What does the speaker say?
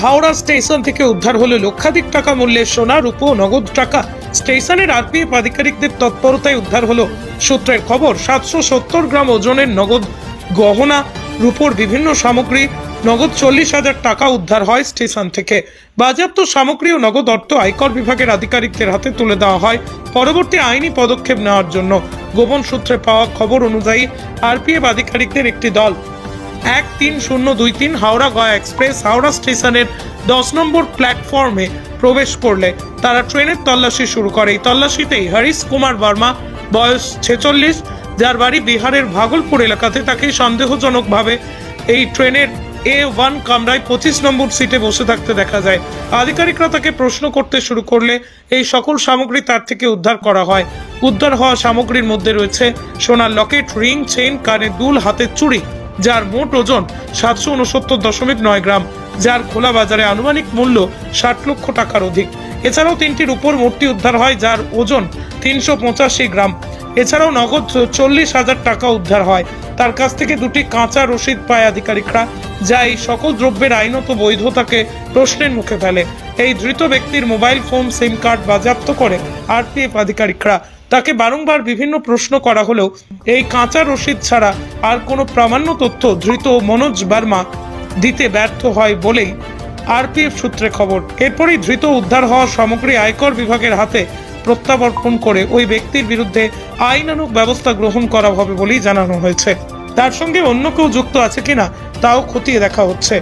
Howrah station থেকে উদ্ধার হলো লক্ষাধিক টাকা মূল্যের সোনা, রূপো, নগদ টাকা। স্টেশনের আরপিএফ আধিকারিকদের তৎপরতায় উদ্ধার হলো। সূত্রের খবর, 770 গ্রাম ওজনের নগদ গহনা, রূপোর বিভিন্ন সামগ্রী, নগদ 40,000 টাকা উদ্ধার হয় স্টেশন থেকে। বাজেয়াপ্ত সামগ্রী ও নগদ অর্থ আয়কর বিভাগের আধিকারিকদের হাতে তুলে দেওয়া হয় পরবর্তী আইনি পদক্ষেপ নেওয়ার জন্য। গোপন সূত্রে পাওয়া খবর অনুযায়ী আরপিএফ আধিকারিকদের একটি দল 13023 হাওড়া গয়া এক্সপ্রেস হাওড়া স্টেশনের 10 নম্বর প্ল্যাটফর্মে প্রবেশ করলে তারা ট্রেনের তল্লাশি শুরু করে। এই তল্লাশিতেই হরিশ কুমার বর্মা, বয়স 46, যার বাড়ি বিহারের ভাগলপুর এলাকাতে, তাকে সন্দেহজনকভাবে এই ট্রেনের A1 কামরায় 25 নম্বর সিটে বসে থাকতে দেখা যায়। আধিকারিকরা তাকে প্রশ্ন করতে শুরু করলে এই সকল সামগ্রী তার থেকে উদ্ধার করা হয়। উদ্ধার হওয়া সামগ্রীর মধ্যে রয়েছে সোনার লকেট, রিং, চেইন, কানের দুল, হাতের চুড়ি, যার মোট ওজন 769.9 গ্রাম, যার খোলা বাজারে আনুমানিক মূল্য 60 লক্ষ টাকার অধিক। এছাড়াও 3টি রূপোর মূর্তি উদ্ধার হয়, যার ওজন 385 গ্রাম। এছাড়াও নগদ 40,000 টাকা উদ্ধার হয়। তার কাছ থেকে 2টি কাঁচা রসিদ পায় আধিকারিকরা, যা এই সকল দ্রব্যের আইনত বৈধতাকে প্রশ্নের মুখে ফেলে। এই ধৃত ব্যক্তির মোবাইল ফোন, সিম কার্ড বাজেয়াপ্ত করে আরপিএফ আধিকারিকরা। তাকে বারংবার বিভিন্ন প্রশ্ন করা হলেও এই কাঁচা রসিদ ছাড়া আর কোনো প্রামাণ্য তথ্য ধৃত মনোজ বর্মা দিতে ব্যর্থ হয় বলেই আরপিএফ সূত্রে খবর। এরপরই ধৃত উদ্ধার হওয়া সামগ্রী আয়কর বিভাগের হাতে প্রত্যাবর্তন করে ওই ব্যক্তির বিরুদ্ধে আইনানুগ ব্যবস্থা গ্রহণ করা হবে বলেই জানানো হয়েছে। তার সঙ্গে অন্য কেউ যুক্ত আছে কিনা তাও খতিয়ে দেখা হচ্ছে।